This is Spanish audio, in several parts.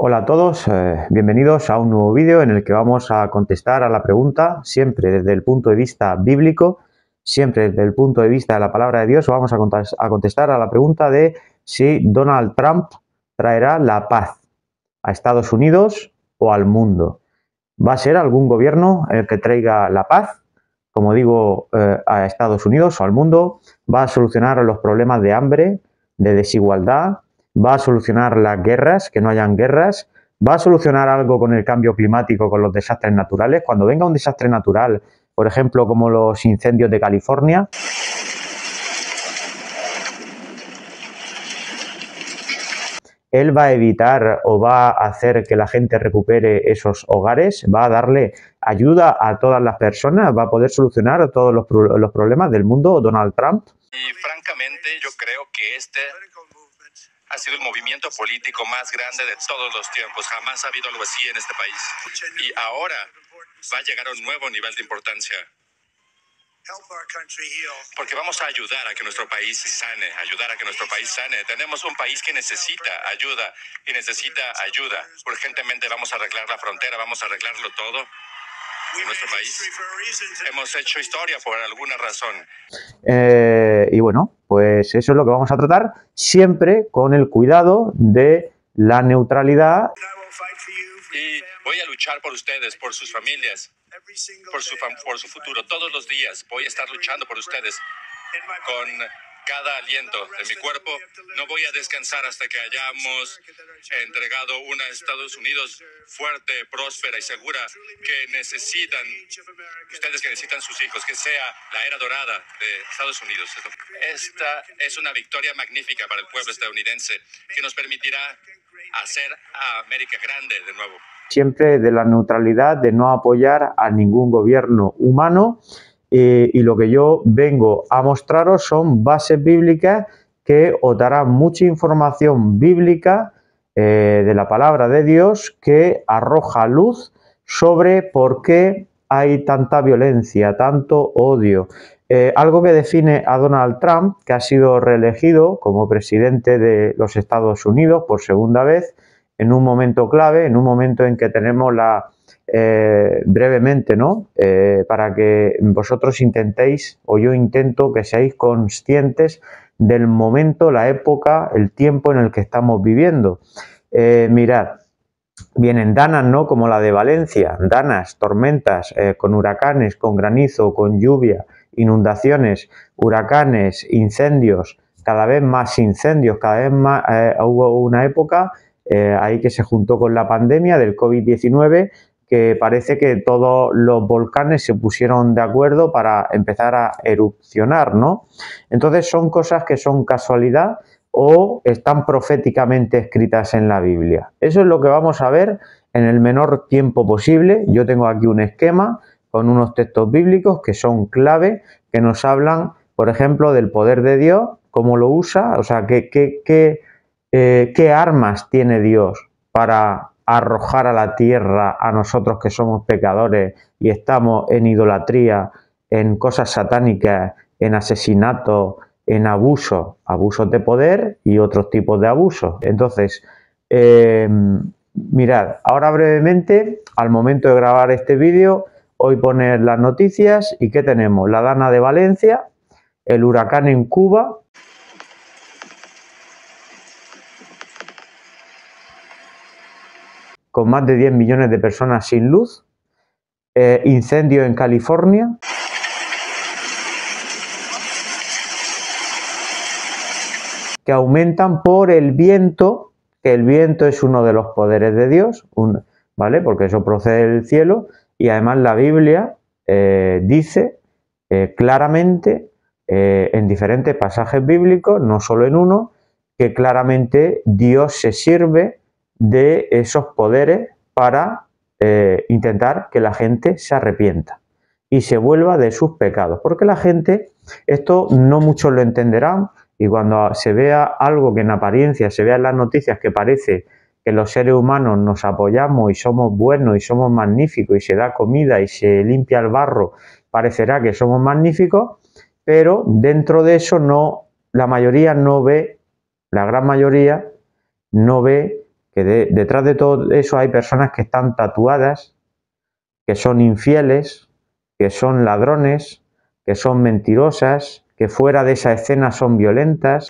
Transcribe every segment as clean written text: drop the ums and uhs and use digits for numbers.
Hola a todos, bienvenidos a un nuevo vídeo en el que vamos a contestar a la pregunta, siempre desde el punto de vista bíblico, siempre desde el punto de vista de la palabra de Dios. Vamos a contestar a la pregunta de si Donald Trump traerá la paz a Estados Unidos o al mundo. ¿Va a ser algún gobierno el que traiga la paz, como digo, a Estados Unidos o al mundo? ¿Va a solucionar los problemas de hambre, de desigualdad? ¿Va a solucionar las guerras, que no hayan guerras? ¿Va a solucionar algo con el cambio climático, con los desastres naturales? Cuando venga un desastre natural, por ejemplo, como los incendios de California, ¿él va a evitar o va a hacer que la gente recupere esos hogares? ¿Va a darle ayuda a todas las personas? ¿Va a poder solucionar todos los problemas del mundo, Donald Trump? Y francamente yo creo que este ha sido el movimiento político más grande de todos los tiempos. Jamás ha habido algo así en este país. Y ahora va a llegar a un nuevo nivel de importancia. Porque vamos a ayudar a que nuestro país sane, Tenemos un país que necesita ayuda y necesita ayuda. Urgentemente vamos a arreglar la frontera, vamos a arreglarlo todo. En nuestro país hemos hecho historia por alguna razón. Y bueno, pues eso es lo que vamos a tratar, siempre con el cuidado de la neutralidad. Y voy a luchar por ustedes, por sus familias, por su futuro. Todos los días voy a estar luchando por ustedes. Con cada aliento de mi cuerpo, no voy a descansar hasta que hayamos entregado una Estados Unidos fuerte, próspera y segura que necesitan, ustedes que necesitan sus hijos, que sea la era dorada de Estados Unidos. Esta es una victoria magnífica para el pueblo estadounidense que nos permitirá hacer a América grande de nuevo. Siempre de la neutralidad, de no apoyar a ningún gobierno humano. Y lo que yo vengo a mostraros son bases bíblicas que os darán mucha información bíblica de la palabra de Dios que arroja luz sobre por qué hay tanta violencia, tanto odio. Algo que define a Donald Trump, que ha sido reelegido como presidente de los Estados Unidos por segunda vez, en un momento clave, en un momento en que tenemos brevemente, ¿no? Para que vosotros intentéis, o yo intento que seáis conscientes del momento, la época, el tiempo en el que estamos viviendo. Mirad, vienen danas, ¿no? Como la de Valencia, danas, tormentas, con huracanes, con granizo, con lluvia, inundaciones, huracanes, incendios, cada vez más incendios, cada vez más. Hubo una época ahí que se juntó con la pandemia del COVID-19, que parece que todos los volcanes se pusieron de acuerdo para empezar a erupcionar, ¿no? Entonces son cosas que son casualidad o están proféticamente escritas en la Biblia. Eso es lo que vamos a ver en el menor tiempo posible. Yo tengo aquí un esquema con unos textos bíblicos que son clave, que nos hablan, por ejemplo, del poder de Dios, cómo lo usa, o sea, qué armas tiene Dios para arrojar a la tierra a nosotros que somos pecadores y estamos en idolatría, en cosas satánicas, en asesinatos, en abusos de poder y otros tipos de abusos. Entonces, mirad, ahora brevemente, al momento de grabar este vídeo, hoy poner las noticias y ¿qué tenemos? La Dana de Valencia, el huracán en Cuba, con más de 10 millones de personas sin luz, incendio en California, que aumentan por el viento, que el viento es uno de los poderes de Dios, ¿vale? Porque eso procede del cielo, y además la Biblia dice claramente en diferentes pasajes bíblicos, no solo en uno, que claramente Dios se sirve de esos poderes para intentar que la gente se arrepienta y se vuelva de sus pecados, porque la gente, esto no muchos lo entenderán, y cuando se vea algo que en apariencia se vea en las noticias que parece que los seres humanos nos apoyamos y somos buenos y somos magníficos y se da comida y se limpia el barro, parecerá que somos magníficos, pero dentro de eso no, la mayoría no ve, la gran mayoría no ve que detrás de todo eso hay personas que están tatuadas, que son infieles, que son ladrones, que son mentirosas, que fuera de esa escena son violentas.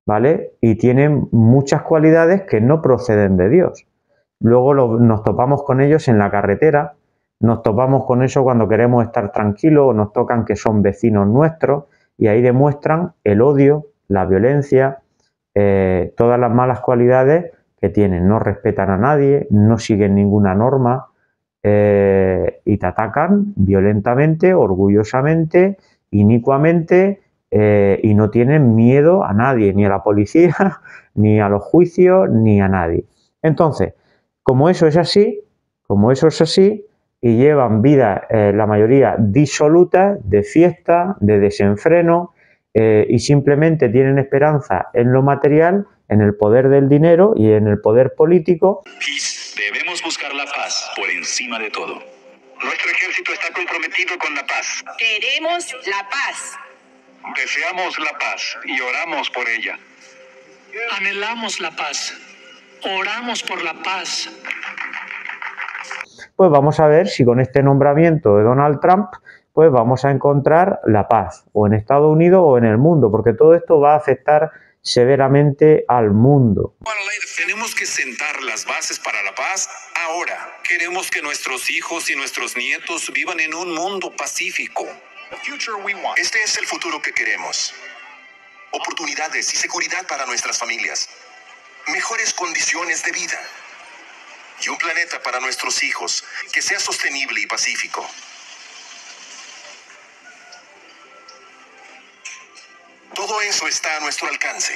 ¿Vale? Y tienen muchas cualidades que no proceden de Dios. Luego nos topamos con ellos en la carretera, nos topamos con eso cuando queremos estar tranquilos o nos tocan que son vecinos nuestros y ahí demuestran el odio, la violencia, todas las malas cualidades que tienen. No respetan a nadie, no siguen ninguna norma y te atacan violentamente, orgullosamente, inicuamente y no tienen miedo a nadie, ni a la policía, ni a los juicios, ni a nadie. Entonces, como eso es así, y llevan vida, la mayoría disoluta, de fiesta, de desenfreno, y simplemente tienen esperanza en lo material, en el poder del dinero y en el poder político. Debemos buscar la paz por encima de todo. Nuestro ejército está comprometido con la paz. Queremos la paz. Deseamos la paz y oramos por ella. Anhelamos la paz. Oramos por la paz. Pues vamos a ver si con este nombramiento de Donald Trump, pues vamos a encontrar la paz, o en Estados Unidos o en el mundo, porque todo esto va a afectar severamente al mundo. Tenemos que sentar las bases para la paz ahora. Queremos que nuestros hijos y nuestros nietos vivan en un mundo pacífico. Este es el futuro que queremos. Oportunidades y seguridad para nuestras familias. Mejores condiciones de vida. Y un planeta para nuestros hijos que sea sostenible y pacífico. Todo eso está a nuestro alcance.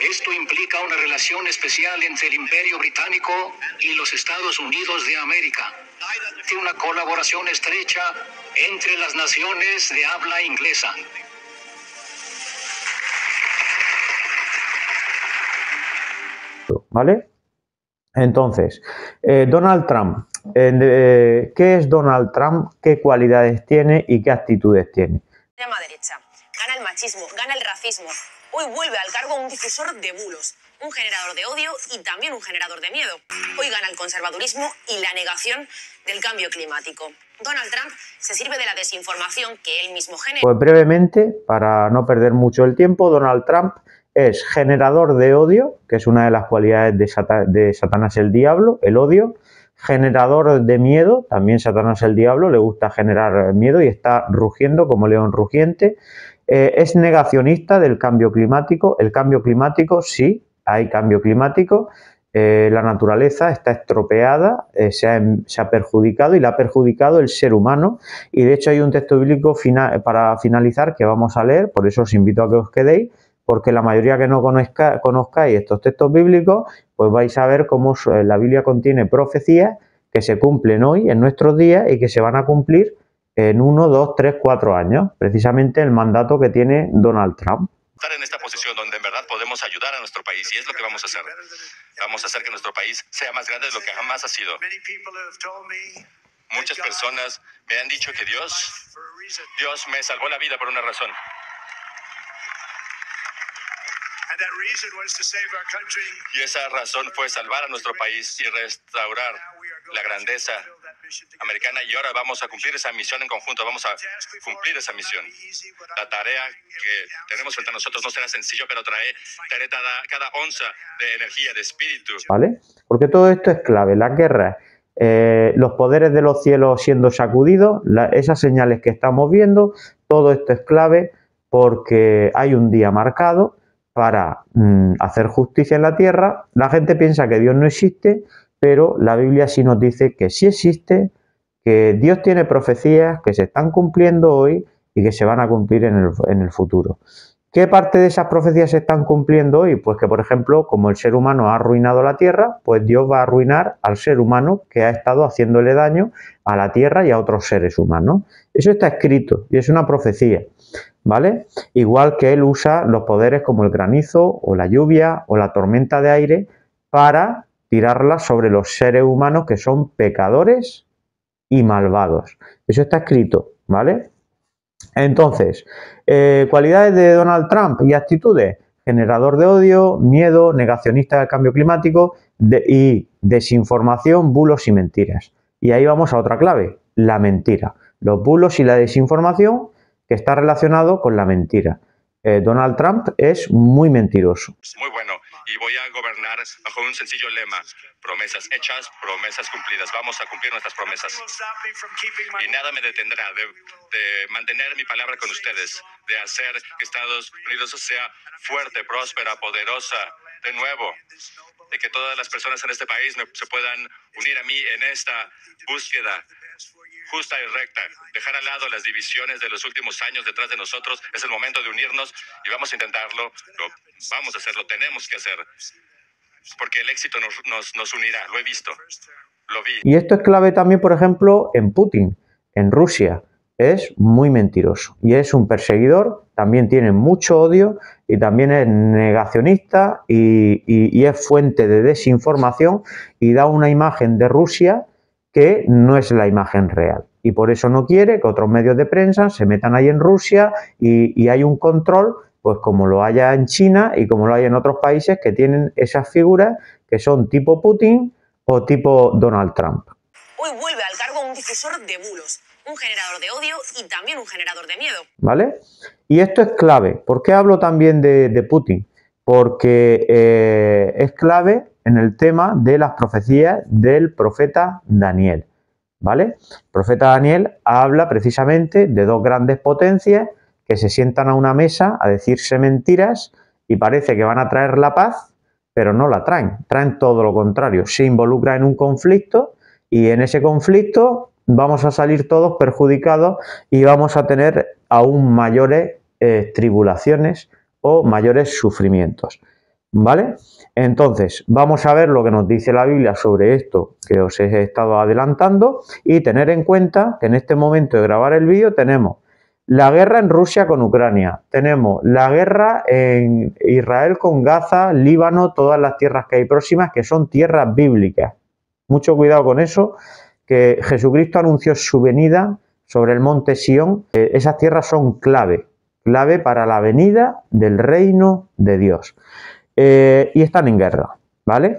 Esto implica una relación especial entre el Imperio Británico y los Estados Unidos de América. Y una colaboración estrecha entre las naciones de habla inglesa. ¿Vale? Entonces, Donald Trump. ¿Qué es Donald Trump? ¿Qué cualidades tiene y qué actitudes tiene? Extrema derecha. Gana el machismo, gana el racismo. Hoy vuelve al cargo un difusor de bulos, un generador de odio y también un generador de miedo. Hoy gana el conservadurismo y la negación del cambio climático. Donald Trump se sirve de la desinformación que él mismo genera. Pues brevemente, para no perder mucho el tiempo, Donald Trump es generador de odio, que es una de las cualidades de Satanás el Diablo, el odio. Generador de miedo, también Satanás el Diablo le gusta generar miedo y está rugiendo como león rugiente. Es negacionista del cambio climático. El cambio climático, sí, hay cambio climático. La naturaleza está estropeada, se ha perjudicado y la ha perjudicado el ser humano. Y de hecho hay un texto bíblico para finalizar que vamos a leer, por eso os invito a que os quedéis, porque la mayoría que no conozcáis estos textos bíblicos, pues vais a ver cómo la Biblia contiene profecías que se cumplen hoy en nuestros días y que se van a cumplir en 1, 2, 3, 4 años, precisamente el mandato que tiene Donald Trump. Estar en esta posición donde en verdad podemos ayudar a nuestro país y es lo que vamos a hacer. Vamos a hacer que nuestro país sea más grande de lo que jamás ha sido. Muchas personas me han dicho que Dios me salvó la vida por una razón. Y esa razón fue salvar a nuestro país y restaurar la grandeza americana. Y ahora vamos a cumplir esa misión en conjunto, vamos a cumplir esa misión. La tarea que tenemos frente a nosotros no será sencillo, pero traeré cada onza de energía, de espíritu. ¿Vale? Porque todo esto es clave. Las guerras, los poderes de los cielos siendo sacudidos, esas señales que estamos viendo, todo esto es clave porque hay un día marcado para hacer justicia en la tierra. La gente piensa que Dios no existe, pero la Biblia sí nos dice que sí existe, que Dios tiene profecías que se están cumpliendo hoy y que se van a cumplir en el futuro. ¿Qué parte de esas profecías se están cumpliendo hoy? Pues que, por ejemplo, como el ser humano ha arruinado la tierra, pues Dios va a arruinar al ser humano que ha estado haciéndole daño a la tierra y a otros seres humanos. Eso está escrito y es una profecía, ¿vale? Igual que él usa los poderes como el granizo o la lluvia o la tormenta de aire para tirarla sobre los seres humanos que son pecadores y malvados. Eso está escrito, ¿vale? Entonces, cualidades de Donald Trump y actitudes: generador de odio, miedo, negacionista del cambio climático y desinformación, bulos y mentiras. Y ahí vamos a otra clave, la mentira. Los bulos y la desinformación, que está relacionado con la mentira. Donald Trump es muy mentiroso. Muy bueno. Y voy a gobernar bajo un sencillo lema: promesas hechas, promesas cumplidas. Vamos a cumplir nuestras promesas. Y nada me detendrá de mantener mi palabra con ustedes, de hacer que Estados Unidos sea fuerte, próspera, poderosa, de nuevo, de que todas las personas en este país se puedan unir a mí en esta búsqueda justa y recta, dejar al lado las divisiones de los últimos años detrás de nosotros. Es el momento de unirnos y vamos a intentarlo, vamos a hacerlo, tenemos que hacer, porque el éxito nos unirá, lo he visto, lo vi. Y esto es clave también, por ejemplo, en Putin, en Rusia. Es muy mentiroso y es un perseguidor, también tiene mucho odio y también es negacionista y es fuente de desinformación y da una imagen de Rusia que no es la imagen real. Y por eso no quiere que otros medios de prensa se metan ahí en Rusia y hay un control, pues como lo haya en China y como lo hay en otros países que tienen esas figuras que son tipo Putin o tipo Donald Trump. Hoy vuelve al cargo un difusor de bulos, un generador de odio y también un generador de miedo. ¿Vale? Y esto es clave. ¿Por qué hablo también de Putin? Porque es clave en el tema de las profecías del profeta Daniel, ¿vale? El profeta Daniel habla precisamente de dos grandes potencias que se sientan a una mesa a decirse mentiras y parece que van a traer la paz, pero no la traen, traen todo lo contrario, se involucran en un conflicto y en ese conflicto vamos a salir todos perjudicados y vamos a tener aún mayores tribulaciones o mayores sufrimientos, ¿vale? Entonces, vamos a ver lo que nos dice la Biblia sobre esto que os he estado adelantando y tener en cuenta que en este momento de grabar el vídeo tenemos la guerra en Rusia con Ucrania, tenemos la guerra en Israel con Gaza, Líbano, todas las tierras que hay próximas que son tierras bíblicas. Mucho cuidado con eso, que Jesucristo anunció su venida sobre el monte Sión. Esas tierras son clave para la venida del reino de Dios. Y están en guerra, ¿vale?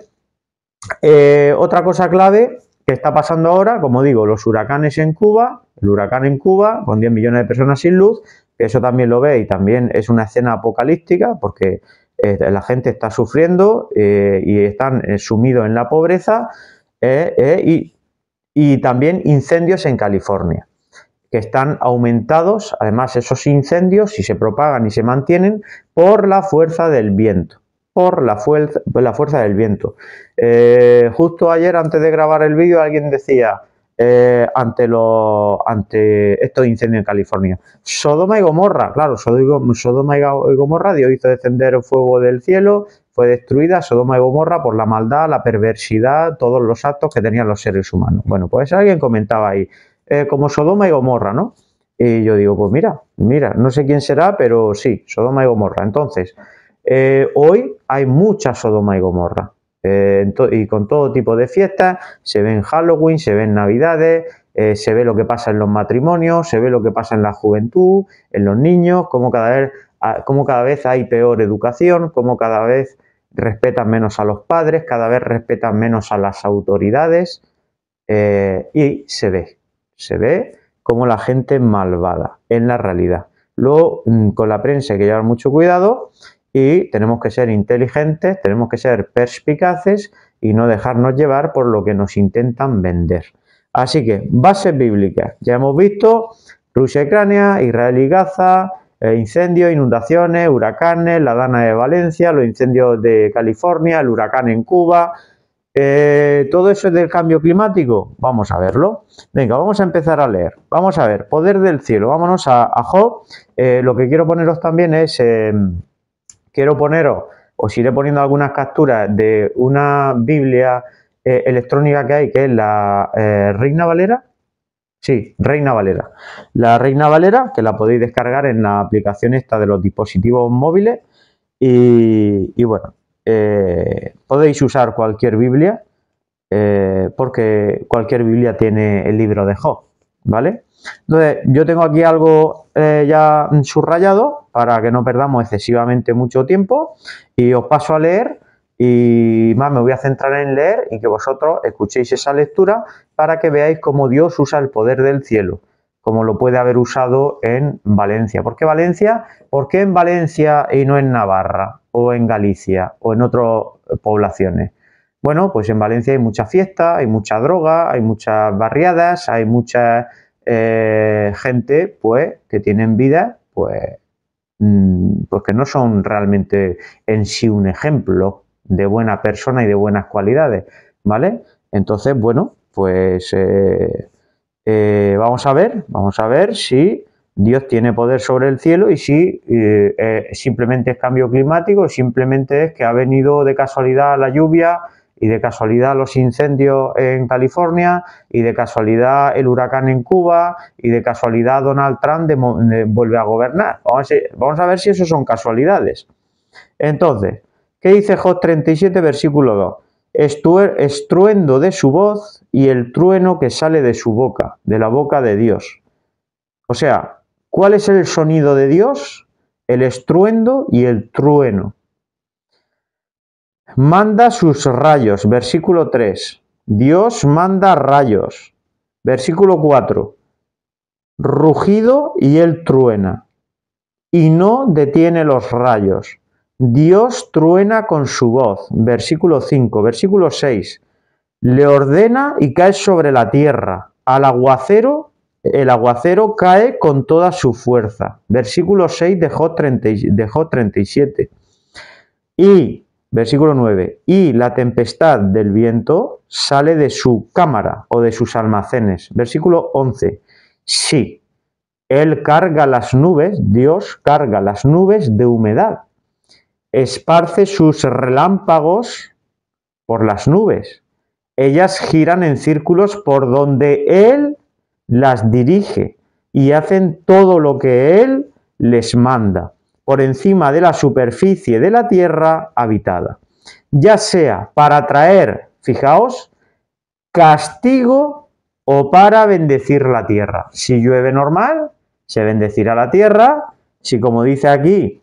Otra cosa clave que está pasando ahora, como digo, los huracanes en Cuba, el huracán en Cuba con 10 millones de personas sin luz, que eso también lo ve y también es una escena apocalíptica porque la gente está sufriendo y están sumidos en la pobreza y también incendios en California, que están aumentados, además esos incendios, si se propagan y se mantienen, por la fuerza del viento. Por la fuerza del viento. Justo ayer, antes de grabar el vídeo, alguien decía, ante estos incendios en California, Sodoma y Gomorra, claro, Sodoma y Gomorra, Dios hizo descender el fuego del cielo, fue destruida Sodoma y Gomorra por la maldad, la perversidad, todos los actos que tenían los seres humanos. Bueno, pues alguien comentaba ahí, como Sodoma y Gomorra, ¿no? Y yo digo, pues mira, no sé quién será, pero sí, Sodoma y Gomorra. Entonces, hoy hay mucha Sodoma y Gomorra y con todo tipo de fiestas, se ve en Halloween, se ve en Navidades, se ve lo que pasa en los matrimonios, se ve lo que pasa en la juventud, en los niños, cómo cada vez hay peor educación, cómo cada vez respetan menos a los padres, cada vez respetan menos a las autoridades y se ve como la gente malvada en la realidad. Luego, con la prensa hay que llevar mucho cuidado y tenemos que ser inteligentes, tenemos que ser perspicaces y no dejarnos llevar por lo que nos intentan vender. Así que, bases bíblicas. Ya hemos visto Rusia y Ucrania, Israel y Gaza, incendios, inundaciones, huracanes, la Dana de Valencia, los incendios de California, el huracán en Cuba. ¿Todo eso es del cambio climático? Vamos a verlo. Venga, vamos a empezar a leer. Vamos a ver, poder del cielo. Vámonos a Job. Lo que quiero poneros también es, os iré poniendo algunas capturas de una Biblia electrónica que hay, que es la Reina Valera. Sí, Reina Valera. La Reina Valera, que la podéis descargar en la aplicación esta de los dispositivos móviles. Y bueno, podéis usar cualquier Biblia, porque cualquier Biblia tiene el libro de Job, ¿vale? Entonces, yo tengo aquí algo ya subrayado para que no perdamos excesivamente mucho tiempo y os paso a leer. Y más me voy a centrar en leer y que vosotros escuchéis esa lectura para que veáis cómo Dios usa el poder del cielo, como lo puede haber usado en Valencia. ¿Por qué Valencia? ¿Por qué en Valencia y no en Navarra o en Galicia o en otras poblaciones? Bueno, pues en Valencia hay mucha fiesta, hay mucha droga, hay muchas barriadas, hay mucha gente pues que tienen vida pues que no son realmente en sí un ejemplo de buena persona y de buenas cualidades, ¿vale? Entonces, bueno, pues vamos a ver si Dios tiene poder sobre el cielo y si simplemente es cambio climático, simplemente es que ha venido de casualidad la lluvia y de casualidad los incendios en California y de casualidad el huracán en Cuba y de casualidad Donald Trump vuelve a gobernar. Vamos a ver si eso son casualidades. Entonces, ¿qué dice Job 37, versículo 2? Estruendo de su voz y el trueno que sale de su boca, de la boca de Dios. O sea, ¿cuál es el sonido de Dios? El estruendo y el trueno. Manda sus rayos, versículo 3. Dios manda rayos. Versículo 4. Rugido y él truena. Y no detiene los rayos. Dios truena con su voz. Versículo 5. Versículo 6. Le ordena y cae sobre la tierra. Al aguacero, el aguacero cae con toda su fuerza. Versículo 6 de Job 37. Y versículo 9. Y la tempestad del viento sale de su cámara o de sus almacenes. Versículo 11. Sí, Él carga las nubes, Dios carga las nubes de humedad. Esparce sus relámpagos por las nubes. Ellas giran en círculos por donde Él las dirige y hacen todo lo que Él les manda, por encima de la superficie de la tierra habitada, ya sea para traer, fijaos, castigo o para bendecir la tierra. Si llueve normal, se bendecirá la tierra. Si, como dice aquí,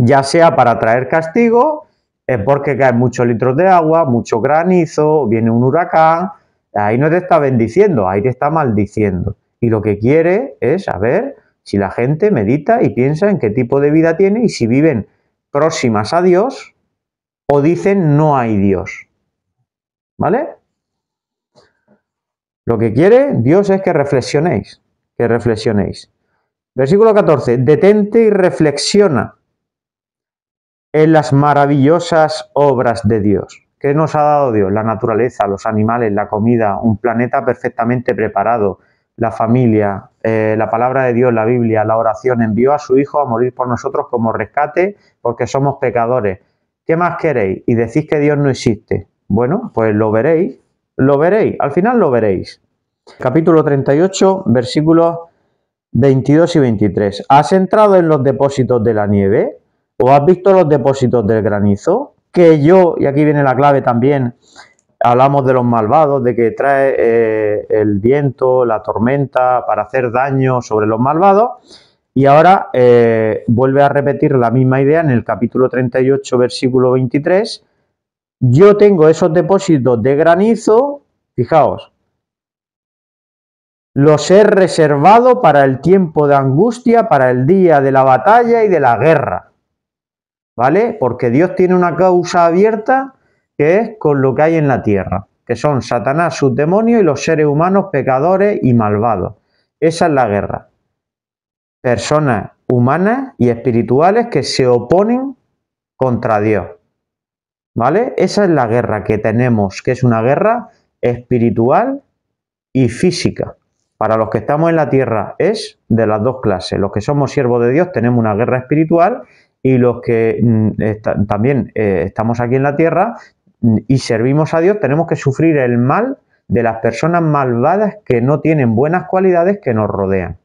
ya sea para traer castigo, es porque caen muchos litros de agua, mucho granizo, viene un huracán, ahí no te está bendiciendo, ahí te está maldiciendo. Y lo que quiere es saber si la gente medita y piensa en qué tipo de vida tiene y si viven próximas a Dios o dicen no hay Dios. ¿Vale? Lo que quiere Dios es que reflexionéis, Versículo 14. Detente y reflexiona en las maravillosas obras de Dios. ¿Qué nos ha dado Dios? La naturaleza, los animales, la comida, un planeta perfectamente preparado, la familia, la palabra de Dios, la Biblia, la oración. Envió a su Hijo a morir por nosotros como rescate porque somos pecadores. ¿Qué más queréis? Y decís que Dios no existe. Bueno, pues lo veréis, al final lo veréis. Capítulo 38, versículos 22 y 23. ¿Has entrado en los depósitos de la nieve? ¿O has visto los depósitos del granizo? Que yo, y aquí viene la clave también, hablamos de los malvados, de que trae el viento, la tormenta para hacer daño sobre los malvados. Y ahora vuelve a repetir la misma idea en el capítulo 38, versículo 23. Yo tengo esos depósitos de granizo, fijaos, los he reservado para el tiempo de angustia, para el día de la batalla y de la guerra. ¿Vale? Porque Dios tiene una causa abierta que es con lo que hay en la tierra, que son Satanás, sus demonios y los seres humanos pecadores y malvados. Esa es la guerra. Personas humanas y espirituales que se oponen contra Dios. ¿vale? Esa es la guerra que tenemos, que es una guerra espiritual y física. Para los que estamos en la tierra es de las dos clases. Los que somos siervos de Dios tenemos una guerra espiritual y los que también estamos aquí en la tierra y servimos a Dios tenemos que sufrir el mal de las personas malvadas que no tienen buenas cualidades que nos rodean.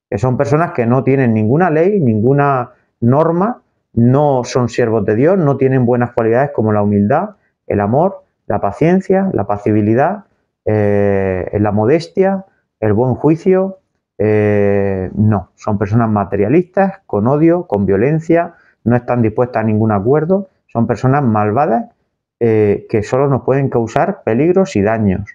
Que son personas que no tienen ninguna ley, ninguna norma, no son siervos de Dios, no tienen buenas cualidades como la humildad, el amor, la paciencia, la apacibilidad, la modestia, el buen juicio. No, son personas materialistas, con odio, con violencia, no están dispuestas a ningún acuerdo, son personas malvadas que solo nos pueden causar peligros y daños.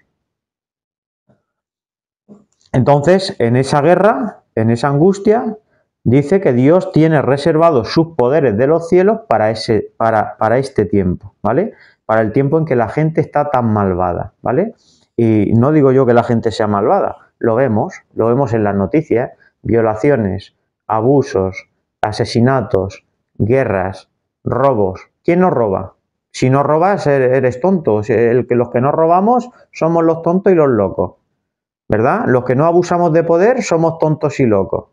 Entonces, en esa guerra, en esa angustia, dice que Dios tiene reservados sus poderes de los cielos para este tiempo, ¿vale? Para el tiempo en que la gente está tan malvada, ¿vale? Y no digo yo que la gente sea malvada, lo vemos en las noticias, violaciones, abusos, asesinatos, guerras, robos. ¿Quién no roba? Si no robas, eres tonto. Los que no robamos somos los tontos y los locos, ¿verdad? Los que no abusamos de poder somos tontos y locos.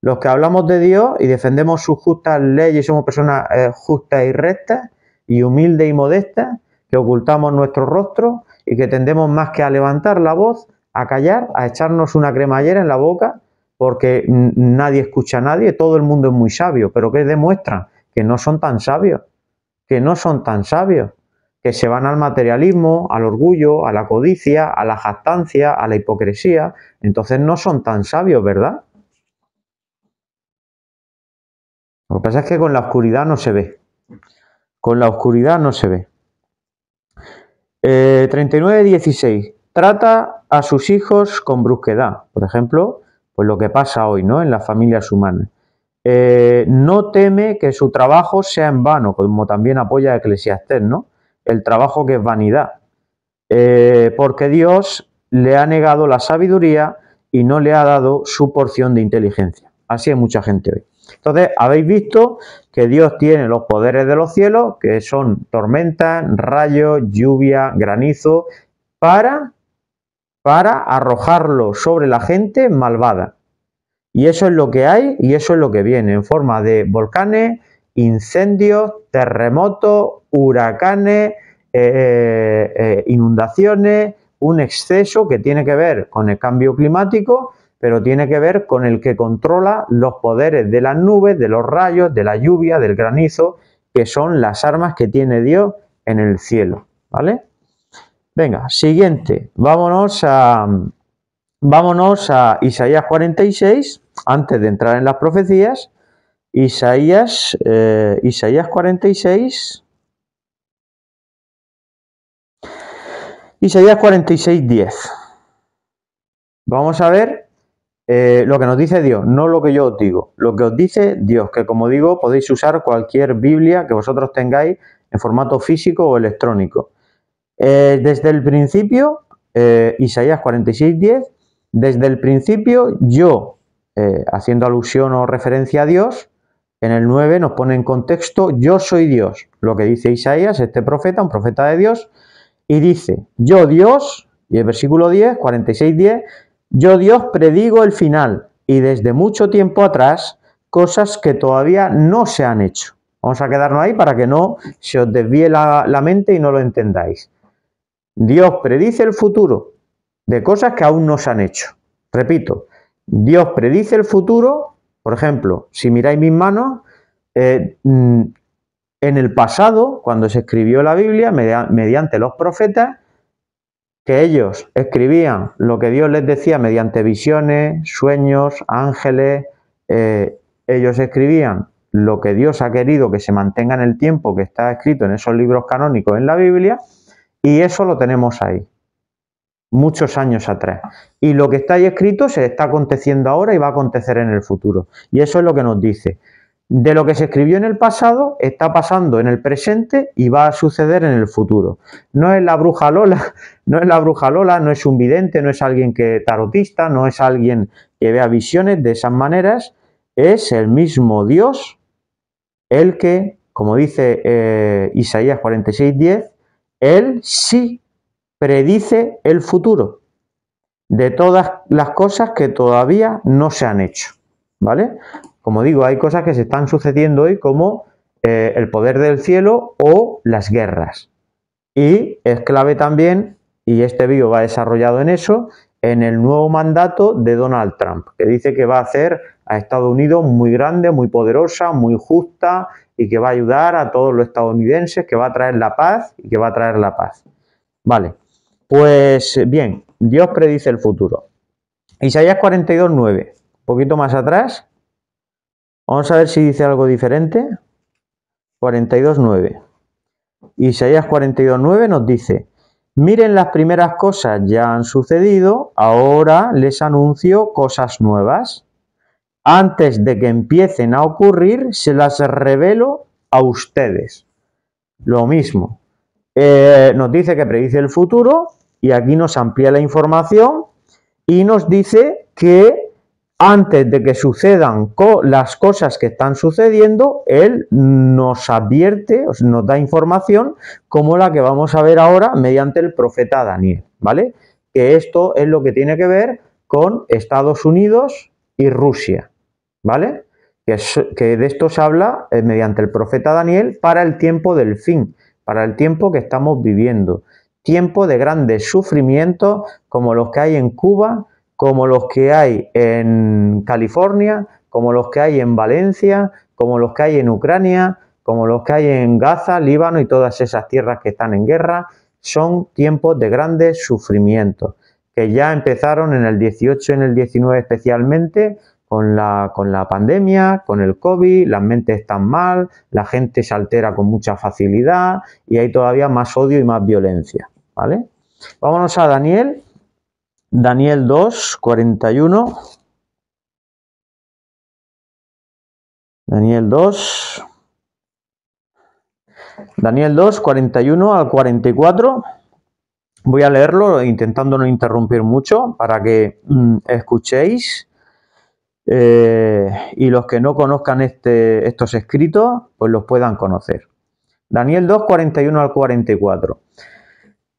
Los que hablamos de Dios y defendemos sus justas leyes, somos personas justas y rectas y humildes y modestas, que ocultamos nuestro rostro y que tendemos más que a levantar la voz, a callar, a echarnos una cremallera en la boca, porque nadie escucha a nadie, todo el mundo es muy sabio, pero ¿qué demuestran? Que no son tan sabios, que se van al materialismo, al orgullo, a la codicia, a la jactancia, a la hipocresía. Entonces no son tan sabios, ¿verdad? Lo que pasa es que con la oscuridad no se ve. Con la oscuridad no se ve. 39:16. Trata a sus hijos con brusquedad. Por ejemplo, pues lo que pasa hoy, ¿no? En las familias humanas. No teme que su trabajo sea en vano, como también apoya Eclesiastés, ¿no? El trabajo que es vanidad. Porque Dios le ha negado la sabiduría y no le ha dado su porción de inteligencia. Así hay mucha gente hoy. Entonces, habéis visto que Dios tiene los poderes de los cielos, que son tormentas, rayos, lluvia, granizo, para arrojarlo sobre la gente malvada. Y eso es lo que hay y eso es lo que viene, en forma de volcanes, incendios, terremotos, huracanes, inundaciones, un exceso que tiene que ver con el cambio climático, pero tiene que ver con el que controla los poderes de las nubes, de los rayos, de la lluvia, del granizo, que son las armas que tiene Dios en el cielo, ¿vale? Venga, siguiente, vámonos a Isaías 46, antes de entrar en las profecías. Isaías 46. Isaías 46:10. Vamos a ver lo que nos dice Dios, no lo que yo os digo, lo que os dice Dios, que como digo, podéis usar cualquier Biblia que vosotros tengáis en formato físico o electrónico. Desde el principio, Isaías 46:10, desde el principio yo, haciendo alusión o referencia a Dios, en el 9 nos pone en contexto, yo soy Dios, lo que dice Isaías, este profeta, un profeta de Dios, y dice, yo Dios, y el versículo 10, 46:10, yo Dios predigo el final, y desde mucho tiempo atrás, cosas que todavía no se han hecho. Vamos a quedarnos ahí para que no se os desvíe la mente y no lo entendáis. Dios predice el futuro de cosas que aún no se han hecho. Repito, Dios predice el futuro, por ejemplo, si miráis mis manos, en el pasado, cuando se escribió la Biblia, mediante los profetas, que ellos escribían lo que Dios les decía mediante visiones, sueños, ángeles, ellos escribían lo que Dios ha querido que se mantenga en el tiempo que está escrito en esos libros canónicos en la Biblia, y eso lo tenemos ahí, muchos años atrás. Y lo que está ahí escrito se está aconteciendo ahora y va a acontecer en el futuro. Y eso es lo que nos dice. De lo que se escribió en el pasado, está pasando en el presente y va a suceder en el futuro. No es la bruja Lola, no es un vidente, no es alguien que tarotista, no es alguien que vea visiones de esas maneras, es el mismo Dios el que como dice Isaías 46:10, Él sí predice el futuro de todas las cosas que todavía no se han hecho, ¿vale? Como digo, hay cosas que se están sucediendo hoy como el poder del cielo o las guerras. Y es clave también, y este vídeo va desarrollado en eso, en el nuevo mandato de Donald Trump, que dice que va a hacer a Estados Unidos muy grande, muy poderosa, muy justa y que va a ayudar a todos los estadounidenses, que va a traer la paz y que va a traer la paz. Vale, pues bien, Dios predice el futuro. Isaías 42:9, un poquito más atrás. Vamos a ver si dice algo diferente. 42:9. Isaías 42:9 nos dice: miren, las primeras cosas ya han sucedido, ahora les anuncio cosas nuevas. Antes de que empiecen a ocurrir, se las revelo a ustedes. Lo mismo. Nos dice que predice el futuro y aquí nos amplía la información y nos dice que antes de que sucedan las cosas que están sucediendo, Él nos advierte, nos da información como la que vamos a ver ahora mediante el profeta Daniel, ¿vale? Que esto es lo que tiene que ver con Estados Unidos y Rusia, ¿vale? Que de esto se habla mediante el profeta Daniel para el tiempo del fin, para el tiempo que estamos viviendo. Tiempo de grandes sufrimientos como los que hay en Cuba, como los que hay en California, como los que hay en Valencia, como los que hay en Ucrania, como los que hay en Gaza, Líbano y todas esas tierras que están en guerra. Son tiempos de grandes sufrimientos, que ya empezaron en el 18 y en el 19 especialmente, con la pandemia, con el COVID, las mentes están mal, la gente se altera con mucha facilidad y hay todavía más odio y más violencia, ¿vale? Vámonos a Daniel 2:41. Daniel 2:41 al 44. Voy a leerlo intentando no interrumpir mucho para que escuchéis. Y los que no conozcan estos escritos, pues los puedan conocer. Daniel 2:41 al 44.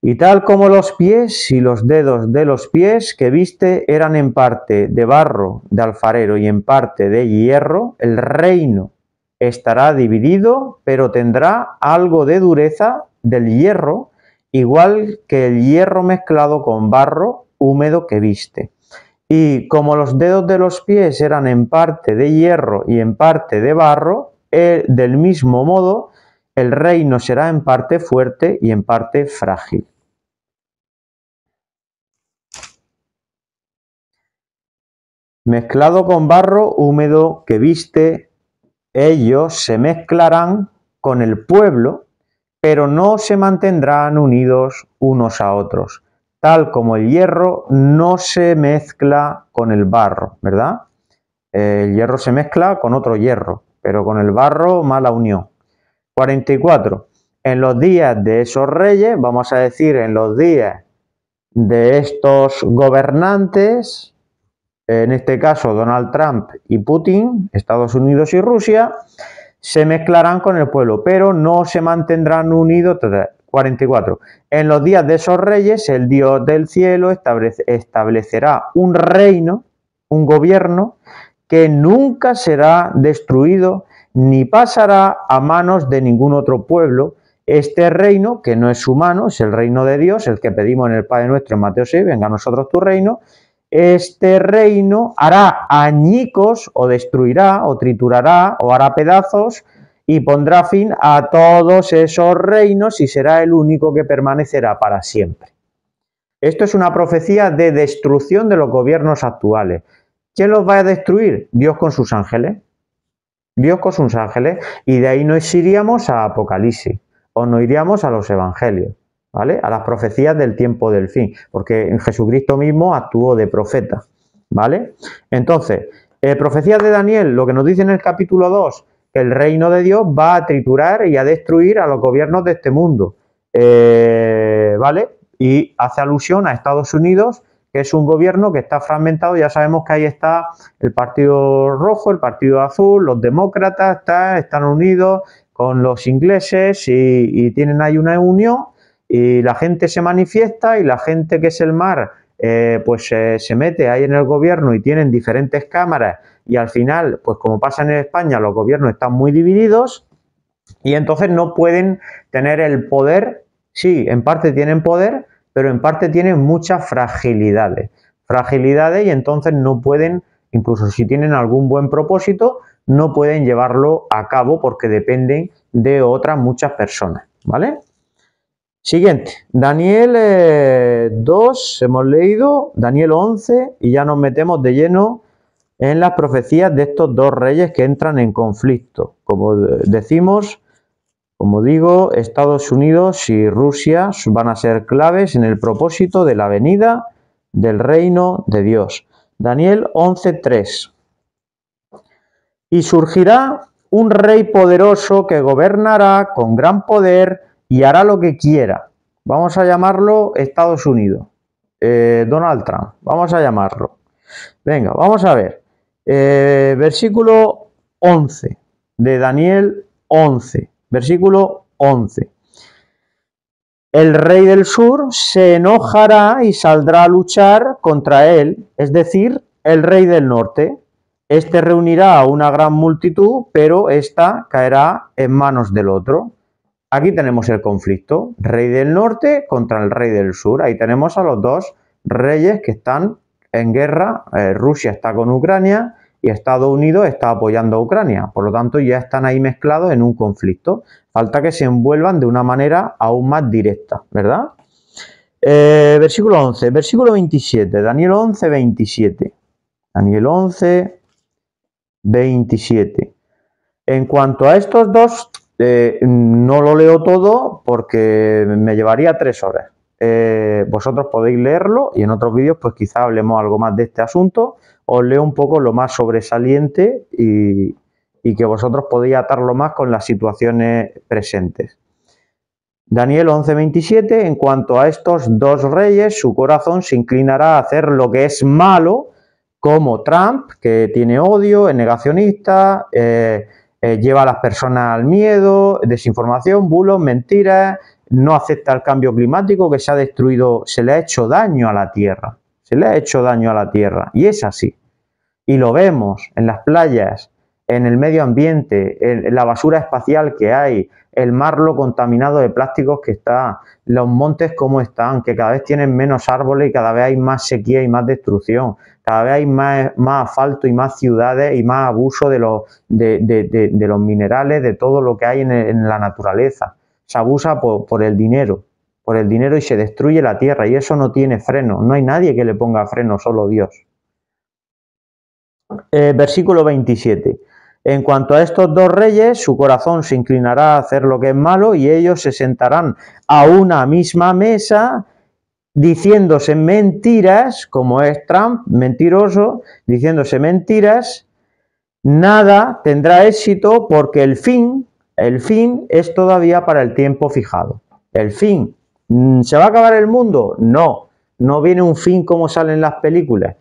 Y tal como los pies y los dedos de los pies que viste eran en parte de barro de alfarero y en parte de hierro, el reino estará dividido, pero tendrá algo de dureza del hierro, igual que el hierro mezclado con barro húmedo que viste. Y como los dedos de los pies eran en parte de hierro y en parte de barro, del mismo modo el reino será en parte fuerte y en parte frágil. Mezclado con barro húmedo que viste, ellos se mezclarán con el pueblo, pero no se mantendrán unidos unos a otros, tal como el hierro no se mezcla con el barro, ¿verdad? El hierro se mezcla con otro hierro, pero con el barro mala unión. 44. En los días de esos reyes, vamos a decir en los días de estos gobernantes, en este caso Donald Trump y Putin, Estados Unidos y Rusia, se mezclarán con el pueblo, pero no se mantendrán unidos. 44. En los días de esos reyes, el Dios del cielo establecerá un reino, un gobierno, que nunca será destruido ni pasará a manos de ningún otro pueblo. Este reino, que no es humano, es el reino de Dios, el que pedimos en el Padre Nuestro en Mateo 6, venga a nosotros tu reino. Este reino hará añicos o destruirá o triturará o hará pedazos y pondrá fin a todos esos reinos y será el único que permanecerá para siempre. Esto es una profecía de destrucción de los gobiernos actuales. ¿Quién los va a destruir? Dios con sus ángeles. Dios con sus ángeles. Y de ahí nos iríamos a Apocalipsis o nos iríamos a los evangelios, ¿vale? A las profecías del tiempo del fin, porque Jesucristo mismo actuó de profeta, ¿vale? Entonces, profecías de Daniel, lo que nos dice en el capítulo 2, que el reino de Dios va a triturar y a destruir a los gobiernos de este mundo, ¿vale? Y hace alusión a Estados Unidos, que es un gobierno que está fragmentado. Ya sabemos que ahí está el Partido Rojo, el Partido Azul, los demócratas están unidos, con los ingleses y tienen ahí una unión y la gente se manifiesta y la gente que es el mar pues se mete ahí en el gobierno y tienen diferentes cámaras y al final, pues como pasa en España, los gobiernos están muy divididos y entonces no pueden tener el poder. Sí, en parte tienen poder, pero en parte tienen muchas fragilidades y entonces no pueden, incluso si tienen algún buen propósito, no pueden llevarlo a cabo porque dependen de otras muchas personas, ¿vale? Siguiente, Daniel 2, hemos leído, Daniel 11 y ya nos metemos de lleno en las profecías de estos dos reyes que entran en conflicto. Como decimos, como digo, Estados Unidos y Rusia van a ser claves en el propósito de la venida del reino de Dios. Daniel 11:3. Y surgirá un rey poderoso que gobernará con gran poder y hará lo que quiera. Vamos a llamarlo Estados Unidos. Donald Trump, vamos a llamarlo. Venga, vamos a ver. Versículo 11 de Daniel 11. Versículo 11. El rey del sur se enojará y saldrá a luchar contra él, es decir, el rey del norte. Este reunirá a una gran multitud, pero esta caerá en manos del otro. Aquí tenemos el conflicto, rey del norte contra el rey del sur. Ahí tenemos a los dos reyes que están en guerra. Rusia está con Ucrania y Estados Unidos está apoyando a Ucrania. Por lo tanto, ya están ahí mezclados en un conflicto. Falta que se envuelvan de una manera aún más directa, ¿verdad? Versículo 11, versículo 27, Daniel 11, 27. Daniel 11, 27. En cuanto a estos dos, no lo leo todo porque me llevaría 3 horas. Vosotros podéis leerlo y en otros vídeos pues quizá hablemos algo más de este asunto. Os leo un poco lo más sobresaliente y que vosotros podéis atarlo más con las situaciones presentes. Daniel 11:27, en cuanto a estos dos reyes, su corazón se inclinará a hacer lo que es malo, como Trump, que tiene odio, es negacionista, lleva a las personas al miedo, desinformación, bulos, mentiras, no acepta el cambio climático, que se ha destruido, se le ha hecho daño a la Tierra. Se le ha hecho daño a la Tierra y es así. Y lo vemos en las playas, en el medio ambiente, en la basura espacial que hay, el mar lo contaminado de plásticos que está, los montes como están, que cada vez tienen menos árboles y cada vez hay más sequía y más destrucción, cada vez hay más asfalto y más ciudades y más abuso de los minerales, de todo lo que hay en la naturaleza. Se abusa por el dinero y se destruye la tierra y eso no tiene freno, no hay nadie que le ponga freno, solo Dios. Versículo 27. En cuanto a estos dos reyes, su corazón se inclinará a hacer lo que es malo y ellos se sentarán a una misma mesa diciéndose mentiras, como es Trump, mentiroso, diciéndose mentiras. Nada tendrá éxito porque el fin es todavía para el tiempo fijado. El fin. ¿Se va a acabar el mundo? No, no viene un fin como sale en las películas.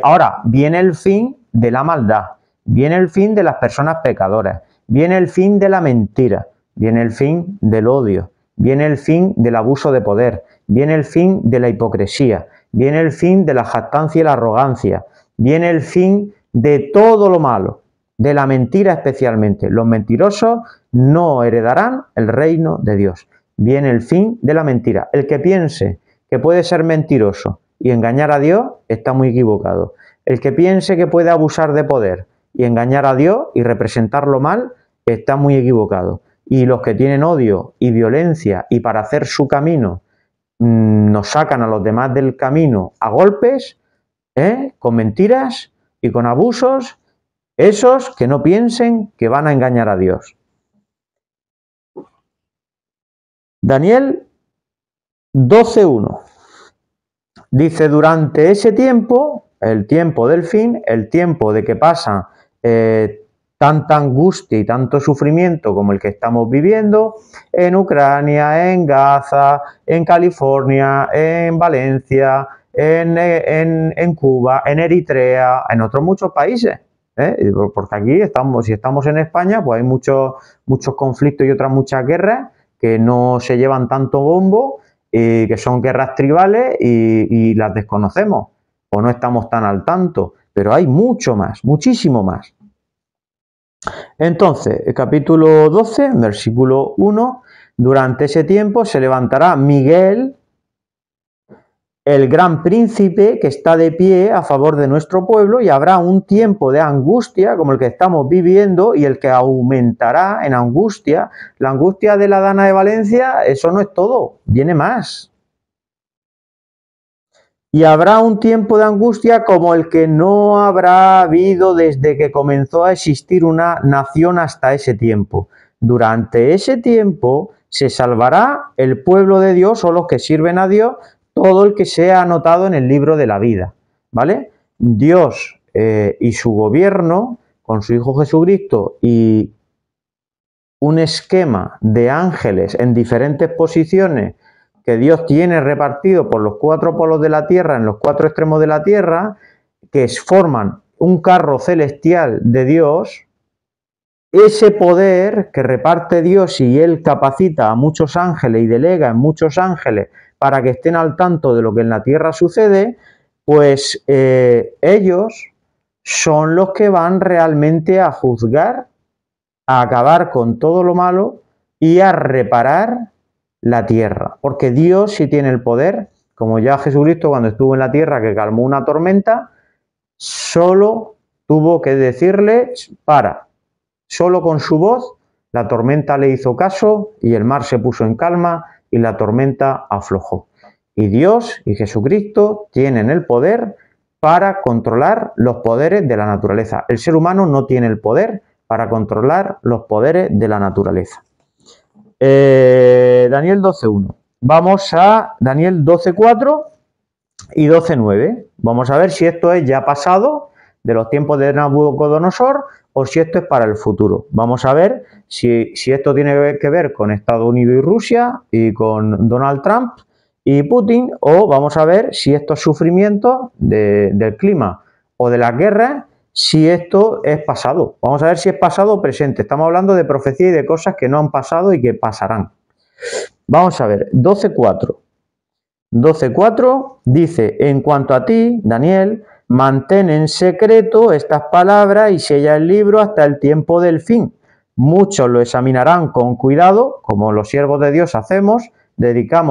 Ahora, viene el fin de la maldad, viene el fin de las personas pecadoras, viene el fin de la mentira, viene el fin del odio, viene el fin del abuso de poder, viene el fin de la hipocresía, viene el fin de la jactancia y la arrogancia, viene el fin de todo lo malo, de la mentira especialmente. Los mentirosos no heredarán el reino de Dios. Viene el fin de la mentira. El que piense que puede ser mentiroso y engañar a Dios está muy equivocado. El que piense que puede abusar de poder y engañar a Dios y representarlo mal está muy equivocado. Y los que tienen odio y violencia y para hacer su camino nos sacan a los demás del camino a golpes, con mentiras y con abusos, esos que no piensen que van a engañar a Dios. Daniel 12:1 dice: durante ese tiempo, el tiempo del fin, el tiempo de que pasa tanta angustia y tanto sufrimiento como el que estamos viviendo en Ucrania, en Gaza, en California, en Valencia, en Cuba, en Eritrea, en otros muchos países. Porque aquí estamos, si estamos en España, pues hay muchos conflictos y otras muchas guerras que no se llevan tanto bombo, que son guerras tribales y las desconocemos o no estamos tan al tanto, pero hay mucho más, muchísimo más. Entonces, el capítulo 12, versículo 1, durante ese tiempo se levantará Miguel, el gran príncipe que está de pie a favor de nuestro pueblo, y habrá un tiempo de angustia como el que estamos viviendo y el que aumentará en angustia. La angustia de la Dana de Valencia, eso no es todo, viene más. Y habrá un tiempo de angustia como el que no habrá habido desde que comenzó a existir una nación hasta ese tiempo. Durante ese tiempo se salvará el pueblo de Dios o los que sirven a Dios, todo el que sea anotado en el libro de la vida, ¿vale? Dios y su gobierno, con su Hijo Jesucristo y un esquema de ángeles en diferentes posiciones que Dios tiene repartido por los 4 polos de la tierra, en los 4 extremos de la tierra, que forman un carro celestial de Dios. Ese poder que reparte Dios y Él capacita a muchos ángeles y delega en muchos ángeles para que estén al tanto de lo que en la tierra sucede, pues ellos son los que van realmente a juzgar, a acabar con todo lo malo y a reparar la tierra. Porque Dios sí tiene el poder, como ya Jesucristo cuando estuvo en la tierra que calmó una tormenta, solo tuvo que decirle para. Solo con su voz la tormenta le hizo caso y el mar se puso en calma y la tormenta aflojó. Y Dios y Jesucristo tienen el poder para controlar los poderes de la naturaleza. El ser humano no tiene el poder para controlar los poderes de la naturaleza. Daniel 12.1. Vamos a Daniel 12.4 y 12.9. Vamos a ver si esto es ya pasado de los tiempos de Nabucodonosor o si esto es para el futuro. Vamos a ver si esto tiene que ver con Estados Unidos y Rusia y con Donald Trump y Putin, o vamos a ver si estos sufrimientos del clima o de las guerras, si esto es pasado. Vamos a ver si es pasado o presente. Estamos hablando de profecía y de cosas que no han pasado y que pasarán. Vamos a ver, 12.4. 12.4 dice: en cuanto a ti, Daniel, mantén en secreto estas palabras y sella el libro hasta el tiempo del fin. Muchos lo examinarán con cuidado, como los siervos de Dios hacemos,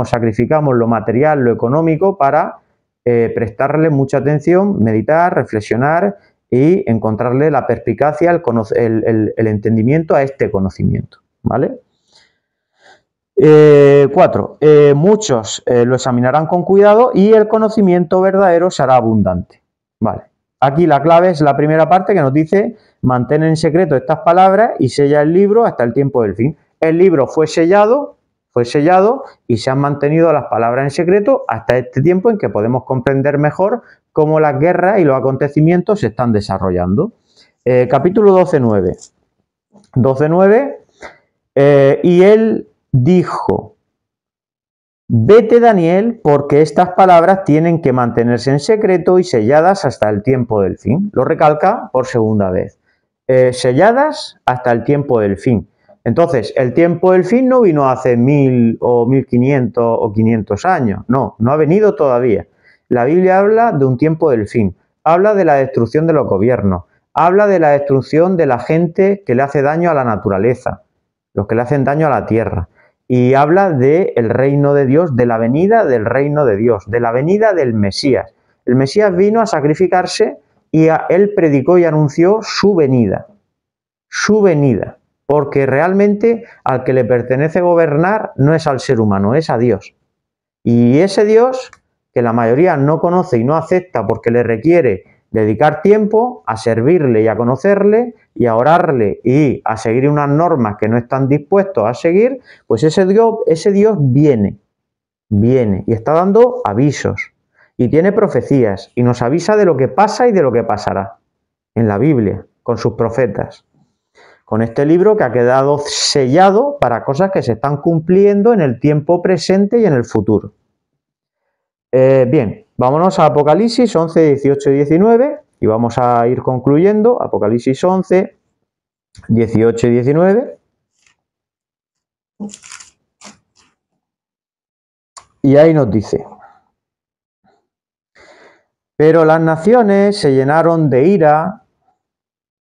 sacrificamos lo material, lo económico para prestarle mucha atención, meditar, reflexionar y encontrarle la perspicacia, el entendimiento a este conocimiento, ¿vale? 4. Muchos lo examinarán con cuidado y el conocimiento verdadero será abundante. Vale. Aquí la clave es la primera parte que nos dice: mantén en secreto estas palabras y sella el libro hasta el tiempo del fin. El libro fue sellado y se han mantenido las palabras en secreto hasta este tiempo en que podemos comprender mejor cómo las guerras y los acontecimientos se están desarrollando. Capítulo 12.9. 12.9. Y él dijo: vete, Daniel, porque estas palabras tienen que mantenerse en secreto y selladas hasta el tiempo del fin. Lo recalca por segunda vez. Selladas hasta el tiempo del fin. Entonces, el tiempo del fin no vino hace 1000 o 1500 o 500 años. No ha venido todavía. La Biblia habla de un tiempo del fin. Habla de la destrucción de los gobiernos. Habla de la destrucción de la gente que le hace daño a la naturaleza, los que le hacen daño a la tierra. Y habla del reino de Dios, de la venida del reino de Dios, de la venida del Mesías. El Mesías vino a sacrificarse y él predicó y anunció su venida. Su venida. Porque realmente al que le pertenece gobernar no es al ser humano, es a Dios. Y ese Dios, que la mayoría no conoce y no acepta porque le requiere dedicar tiempo a servirle y a conocerle y a orarle y a seguir unas normas que no están dispuestos a seguir, pues ese Dios viene y está dando avisos y tiene profecías y nos avisa de lo que pasa y de lo que pasará en la Biblia, con sus profetas, con este libro que ha quedado sellado para cosas que se están cumpliendo en el tiempo presente y en el futuro. Bien, vámonos a Apocalipsis 11, 18 y 19 Y vamos a ir concluyendo, Apocalipsis 11, 18 y 19. Y ahí nos dice: pero las naciones se llenaron de ira,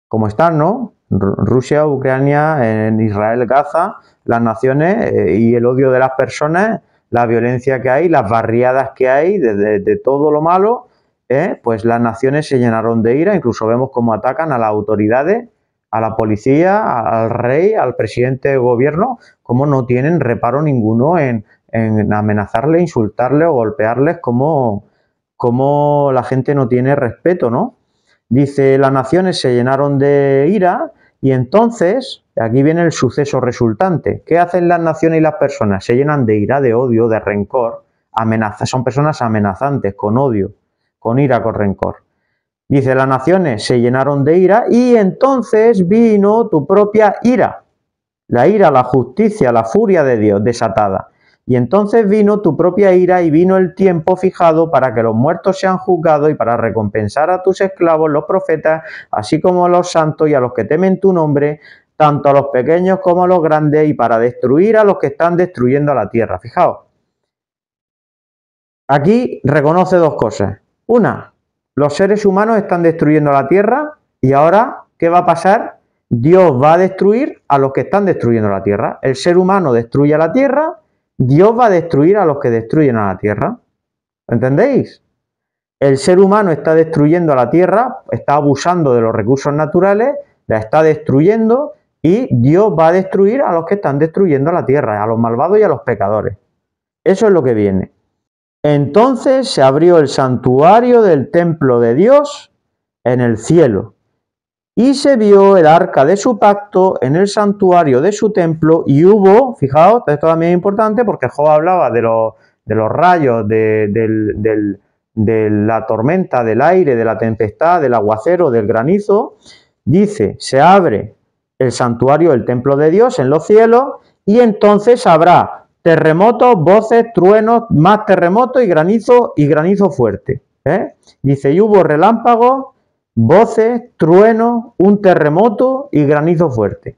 como están, ¿no? Rusia, Ucrania, en Israel, Gaza, las naciones y el odio de las personas, la violencia que hay, las barriadas que hay, de todo lo malo, pues las naciones se llenaron de ira. Incluso vemos cómo atacan a las autoridades, a la policía, al rey, al presidente de gobierno, cómo no tienen reparo ninguno en amenazarle, insultarle o golpearles, como la gente no tiene respeto, ¿no? Dice, las naciones se llenaron de ira y entonces, aquí viene el suceso resultante. ¿Qué hacen las naciones y las personas? Se llenan de ira, de odio, de rencor, son personas amenazantes, con odio, con ira, con rencor. Dice, las naciones se llenaron de ira y entonces vino tu propia ira. La ira, la justicia, la furia de Dios desatada. Y entonces vino tu propia ira y vino el tiempo fijado para que los muertos sean juzgados y para recompensar a tus esclavos, los profetas, así como a los santos y a los que temen tu nombre, tanto a los pequeños como a los grandes, y para destruir a los que están destruyendo la tierra. Fijaos, aquí reconoce dos cosas. Una, los seres humanos están destruyendo la tierra y ahora, ¿qué va a pasar? Dios va a destruir a los que están destruyendo la tierra. El ser humano destruye la tierra, Dios va a destruir a los que destruyen a la tierra. ¿Entendéis? El ser humano está destruyendo a la tierra, está abusando de los recursos naturales, la está destruyendo y Dios va a destruir a los que están destruyendo la tierra, a los malvados y a los pecadores. Eso es lo que viene. Entonces se abrió el santuario del templo de Dios en el cielo. Y se vio el arca de su pacto en el santuario de su templo y hubo, fijaos, esto también es importante porque Job hablaba de los rayos, de la tormenta, del aire, de la tempestad, del aguacero, del granizo. Dice, se abre el santuario, el templo de Dios en los cielos y entonces habrá terremotos, voces, truenos, más terremotos y granizo fuerte. Dice, y hubo relámpagos, voces, truenos, un terremoto y granizo fuerte.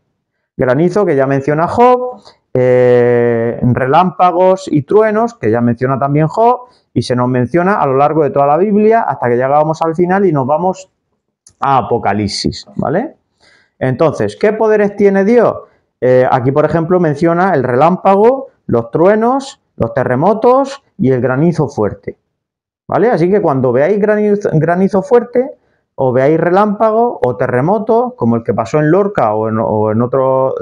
Granizo que ya menciona Job, relámpagos y truenos que ya menciona también Job y se nos menciona a lo largo de toda la Biblia hasta que llegamos al final y nos vamos a Apocalipsis, ¿vale? Entonces, ¿qué poderes tiene Dios? Aquí, por ejemplo, menciona el relámpago, los truenos, los terremotos y el granizo fuerte, ¿vale? Así que cuando veáis granizo fuerte, o veáis relámpagos o terremotos, como el que pasó en Lorca o en otras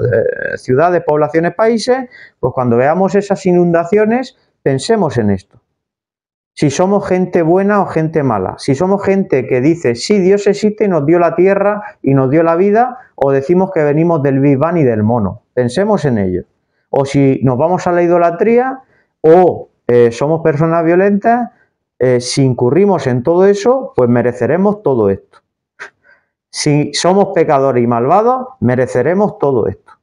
ciudades, poblaciones, países, pues cuando veamos esas inundaciones, pensemos en esto. Si somos gente buena o gente mala, si somos gente que dice, sí, Dios existe y nos dio la tierra y nos dio la vida, o decimos que venimos del Big Bang y del mono. Pensemos en ello. O si nos vamos a la idolatría, o somos personas violentas, si incurrimos en todo eso, pues mereceremos todo esto. Si somos pecadores y malvados, mereceremos todo esto.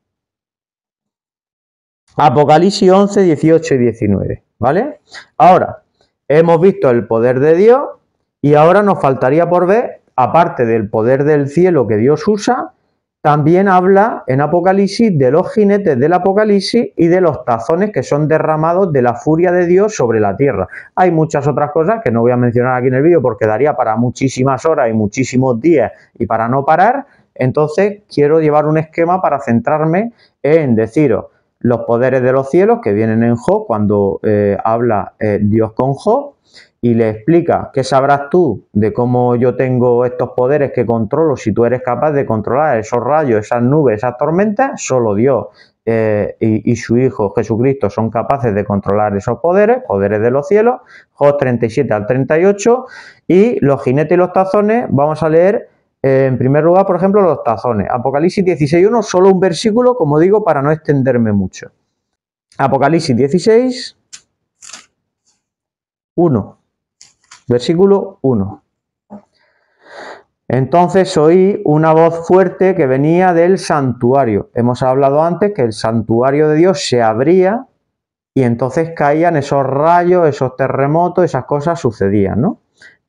Apocalipsis 11, 18 y 19, ¿vale? Ahora, hemos visto el poder de Dios y ahora nos faltaría por ver, aparte del poder del cielo que Dios usa, también habla en Apocalipsis de los jinetes del Apocalipsis y de los tazones que son derramados de la furia de Dios sobre la tierra. Hay muchas otras cosas que no voy a mencionar aquí en el vídeo porque daría para muchísimas horas y muchísimos días y para no parar. Entonces quiero llevar un esquema para centrarme en deciros los poderes de los cielos que vienen en Job cuando habla Dios con Job. Y le explica, ¿qué sabrás tú de cómo yo tengo estos poderes que controlo? Si tú eres capaz de controlar esos rayos, esas nubes, esas tormentas, solo Dios y su Hijo Jesucristo son capaces de controlar esos poderes de los cielos. Job 37 al 38. Y los jinetes y los tazones, vamos a leer en primer lugar, por ejemplo, los tazones. Apocalipsis 16:1, solo un versículo, como digo, para no extenderme mucho. Apocalipsis 16, 1. Versículo 1. Entonces oí una voz fuerte que venía del santuario. Hemos hablado antes que el santuario de Dios se abría y entonces caían esos rayos, esos terremotos, esas cosas sucedían, ¿no?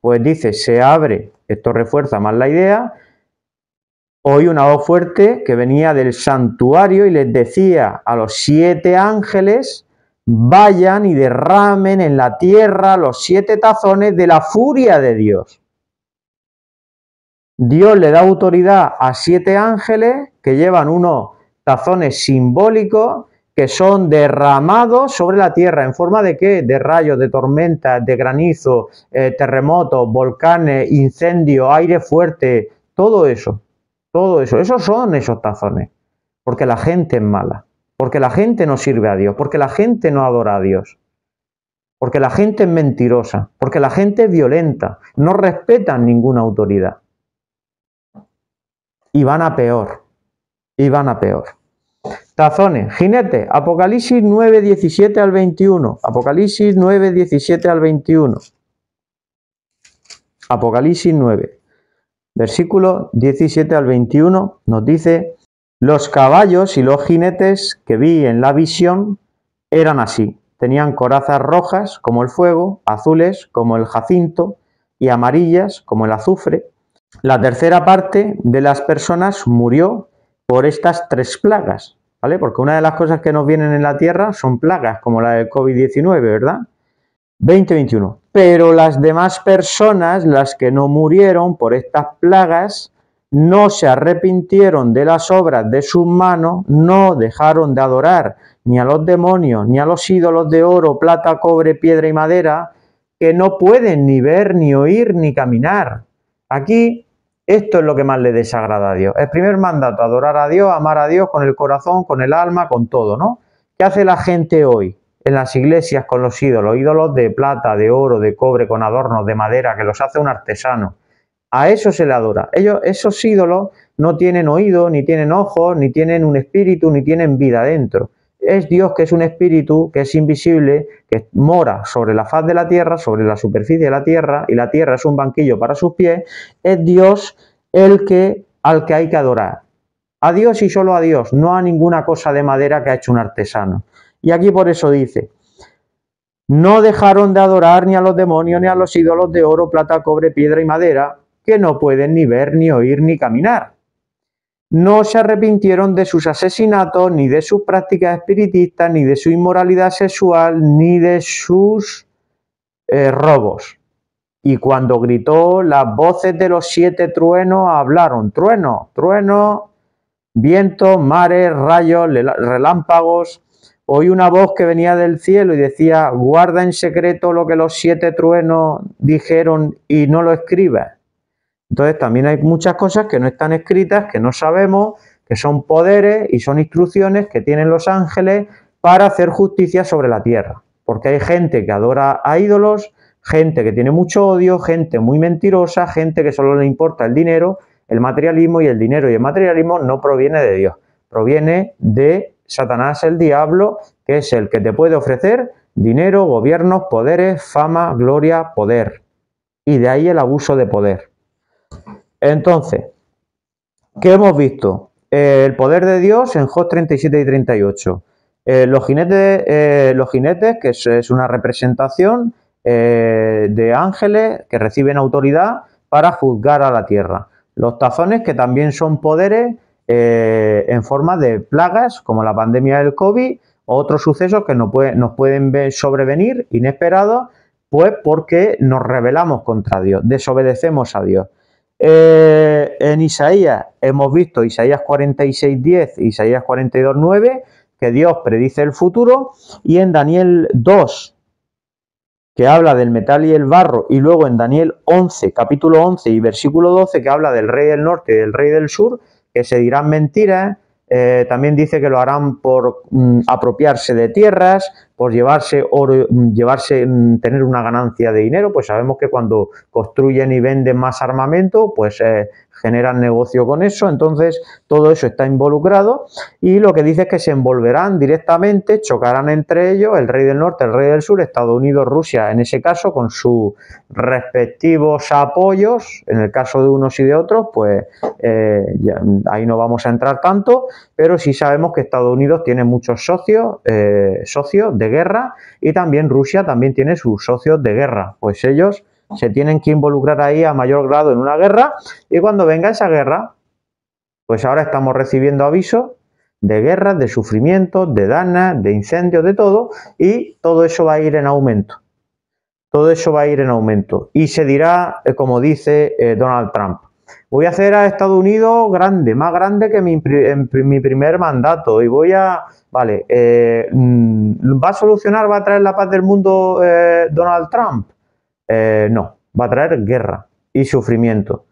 Pues dice, se abre esto refuerza más la idea, oí una voz fuerte que venía del santuario y les decía a los 7 ángeles, vayan y derramen en la tierra los 7 tazones de la furia de Dios. Dios le da autoridad a 7 ángeles que llevan unos tazones simbólicos que son derramados sobre la tierra. ¿En forma de qué? De rayos, de tormentas, de granizo, terremotos, volcanes, incendios, aire fuerte, todo eso. Todo eso. Esos son esos tazones. Porque la gente es mala. Porque la gente no sirve a Dios. Porque la gente no adora a Dios. Porque la gente es mentirosa. Porque la gente es violenta. No respetan ninguna autoridad. Y van a peor. Y van a peor. Tazones, jinete, Apocalipsis 9, 17 al 21. Apocalipsis 9, 17 al 21. Apocalipsis 9, versículo 17 al 21 nos dice: los caballos y los jinetes que vi en la visión eran así. Tenían corazas rojas como el fuego, azules como el jacinto y amarillas como el azufre. La tercera parte de las personas murió por estas 3 plagas. ¿Vale? Porque una de las cosas que nos vienen en la tierra son plagas, como la del COVID-19, ¿verdad? 20-21. Pero las demás personas, las que no murieron por estas plagas, no se arrepintieron de las obras de sus manos, no dejaron de adorar ni a los demonios, ni a los ídolos de oro, plata, cobre, piedra y madera, que no pueden ni ver, ni oír, ni caminar. Aquí esto es lo que más le desagrada a Dios. El primer mandato, adorar a Dios, amar a Dios con el corazón, con el alma, con todo, ¿no? ¿Qué hace la gente hoy en las iglesias con los ídolos? Ídolos de plata, de oro, de cobre, con adornos, de madera, que los hace un artesano. A eso se le adora. Esos ídolos no tienen oído, ni tienen ojos, ni tienen un espíritu, ni tienen vida dentro. Es Dios, que es un espíritu, que es invisible, que mora sobre la faz de la tierra, sobre la superficie de la tierra, y la tierra es un banquillo para sus pies. Es Dios al que hay que adorar. A Dios y solo a Dios, no a ninguna cosa de madera que ha hecho un artesano. Y aquí por eso dice: no dejaron de adorar ni a los demonios, ni a los ídolos de oro, plata, cobre, piedra y madera, que no pueden ni ver, ni oír, ni caminar. No se arrepintieron de sus asesinatos, ni de sus prácticas espiritistas, ni de su inmoralidad sexual, ni de sus robos. Y cuando gritó, las voces de los 7 truenos hablaron. Trueno, trueno, vientos, mares, rayos, relámpagos. Oí una voz que venía del cielo y decía: guarda en secreto lo que los 7 truenos dijeron y no lo escribas. Entonces también hay muchas cosas que no están escritas, que no sabemos, que son poderes y son instrucciones que tienen los ángeles para hacer justicia sobre la tierra. Porque hay gente que adora a ídolos, gente que tiene mucho odio, gente muy mentirosa, gente que solo le importa el dinero, el materialismo, y el dinero y el materialismo no proviene de Dios, proviene de Satanás, el diablo, que es el que te puede ofrecer dinero, gobiernos, poderes, fama, gloria, poder. Y de ahí el abuso de poder. Entonces, ¿qué hemos visto? El poder de Dios en Job 37 y 38. Los jinetes, que es una representación de ángeles que reciben autoridad para juzgar a la tierra. Los tazones, que también son poderes en forma de plagas, como la pandemia del COVID, o otros sucesos que nos pueden sobrevenir inesperados, pues porque nos rebelamos contra Dios, desobedecemos a Dios. En Isaías hemos visto Isaías 46:10, Isaías 42:9, que Dios predice el futuro, y en Daniel 2, que habla del metal y el barro, y luego en Daniel 11, capítulo 11 y versículo 12, que habla del rey del norte y del rey del sur, que se dirán mentiras. También dice que lo harán por apropiarse de tierras, por llevarse oro, tener una ganancia de dinero. Pues sabemos que cuando construyen y venden más armamento, pues generan negocio con eso. Entonces todo eso está involucrado, y lo que dice es que se envolverán directamente, chocarán entre ellos el rey del norte, el rey del sur, Estados Unidos, Rusia, en ese caso, con sus respectivos apoyos. En el caso de unos y de otros, pues ahí no vamos a entrar tanto, pero sí sabemos que Estados Unidos tiene muchos socios de guerra, y también Rusia también tiene sus socios de guerra. Pues ellos se tienen que involucrar ahí a mayor grado en una guerra, y cuando venga esa guerra, pues ahora estamos recibiendo avisos de guerras, de sufrimientos, de daños, de incendios, de todo, y todo eso va a ir en aumento. Todo eso va a ir en aumento. Y se dirá, como dice Donald Trump, voy a hacer a Estados Unidos grande, más grande que en mi primer mandato, y voy a... Vale, ¿va a solucionar, va a traer la paz del mundo Donald Trump? No, va a traer guerra y sufrimiento,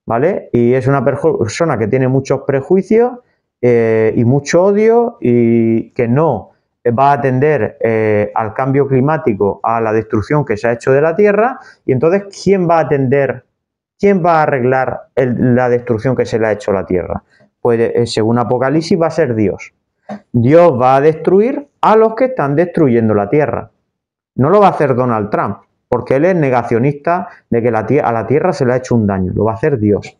¿vale? Y es una persona que tiene muchos prejuicios y mucho odio, y que no va a atender al cambio climático, a la destrucción que se ha hecho de la Tierra. Y entonces, ¿quién va a atender, quién va a arreglar la destrucción que se le ha hecho a la Tierra? Pues según Apocalipsis va a ser Dios. Dios va a destruir a los que están destruyendo la Tierra. No lo va a hacer Donald Trump, porque él es negacionista de que a la Tierra se le ha hecho un daño. Lo va a hacer Dios.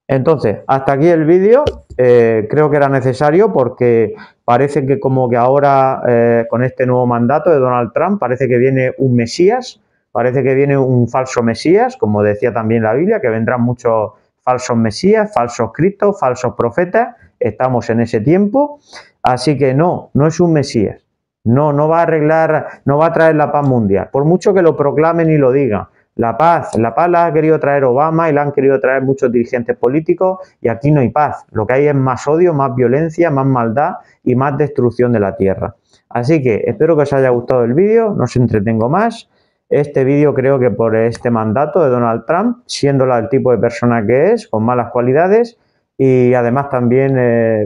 Entonces, hasta aquí el vídeo. Creo que era necesario, porque parece que como que ahora con este nuevo mandato de Donald Trump parece que viene un Mesías, parece que viene un falso Mesías, como decía también la Biblia, que vendrán muchos falsos Mesías, falsos Cristos, falsos profetas. Estamos en ese tiempo, así que no es un Mesías. No va a arreglar, no va a traer la paz mundial, por mucho que lo proclamen y lo digan. La paz la ha querido traer Obama y la han querido traer muchos dirigentes políticos, y aquí no hay paz. Lo que hay es más odio, más violencia, más maldad y más destrucción de la tierra. Así que espero que os haya gustado el vídeo, no os entretengo más. Este vídeo creo que por este mandato de Donald Trump, siendo el tipo de persona que es, con malas cualidades, y además también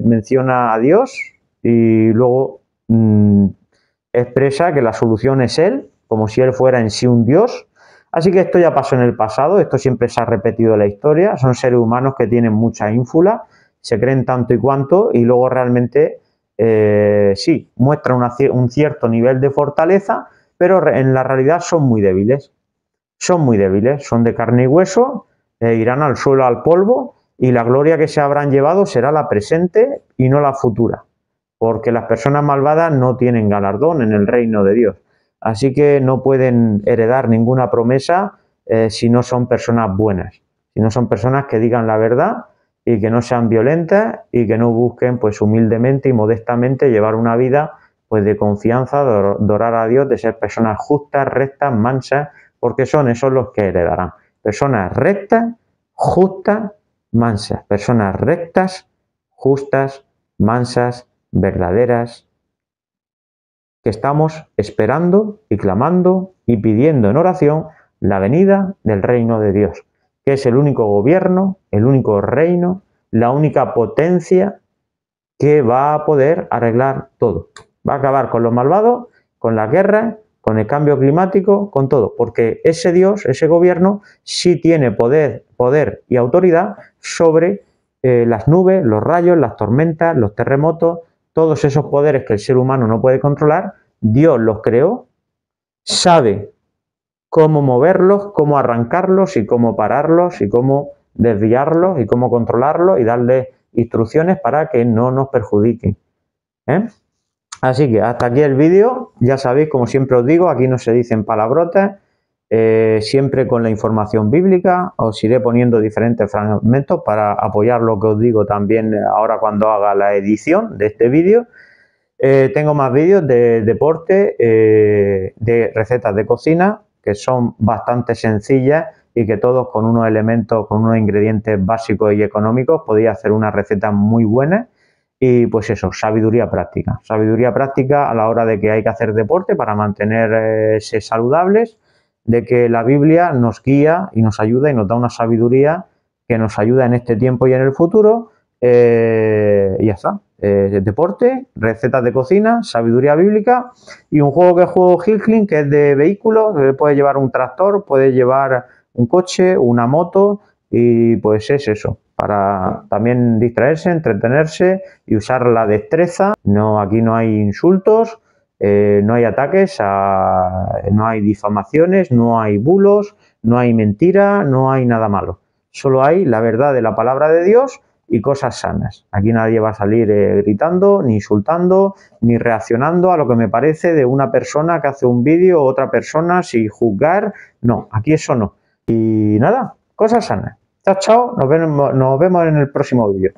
menciona a Dios, y luego expresa que la solución es Él, como si Él fuera en sí un Dios. Así que esto ya pasó en el pasado, esto siempre se ha repetido en la historia. Son seres humanos que tienen mucha ínfula, se creen tanto y cuanto, y luego realmente sí, muestran un cierto nivel de fortaleza, pero en la realidad son muy débiles. Son muy débiles, son de carne y hueso, irán al suelo, al polvo, y la gloria que se habrán llevado será la presente y no la futura, porque las personas malvadas no tienen galardón en el reino de Dios. Así que no pueden heredar ninguna promesa si no son personas buenas, si no son personas que digan la verdad y que no sean violentas y que no busquen, pues, humildemente y modestamente llevar una vida, pues, de confianza, de adorar a Dios, de ser personas justas, rectas, mansas, porque son esos los que heredarán. Personas rectas, justas, mansas. Personas rectas, justas, mansas, verdaderas, que estamos esperando y clamando y pidiendo en oración la venida del reino de Dios, que es el único gobierno, el único reino, la única potencia que va a poder arreglar todo. Va a acabar con los malvados, con la guerra, con el cambio climático, con todo, porque ese Dios, ese gobierno, sí tiene poder y autoridad sobre las nubes, los rayos, las tormentas, los terremotos. Todos esos poderes que el ser humano no puede controlar, Dios los creó, sabe cómo moverlos, cómo arrancarlos y cómo pararlos y cómo desviarlos y cómo controlarlos y darles instrucciones para que no nos perjudiquen. Así que hasta aquí el vídeo. Ya sabéis, como siempre os digo, aquí no se dicen palabrotas, siempre con la información bíblica. Os iré poniendo diferentes fragmentos para apoyar lo que os digo también ahora cuando haga la edición de este vídeo. Tengo más vídeos de deporte, de recetas de cocina, que son bastante sencillas y que todos con unos elementos, con unos ingredientes básicos y económicos, podéis hacer una receta muy buena. Y pues eso, sabiduría práctica a la hora de que hay que hacer deporte para mantenerse saludables, de que la Biblia nos guía y nos ayuda y nos da una sabiduría que nos ayuda en este tiempo y en el futuro. Y ya está. Deporte, recetas de cocina, sabiduría bíblica y un juego que juego Hilkling, que es de vehículos. Puede llevar un tractor, puede llevar un coche, una moto, y pues es eso, para también distraerse, entretenerse y usar la destreza. Aquí no hay insultos, no hay ataques, no hay difamaciones, no hay bulos, no hay mentira, no hay nada malo. Solo hay la verdad de la palabra de Dios y cosas sanas. Aquí nadie va a salir gritando, ni insultando, ni reaccionando a lo que me parece de una persona que hace un vídeo o otra persona sin juzgar. No, aquí eso no. Y nada, cosas sanas. Chao, chao, nos vemos en el próximo vídeo.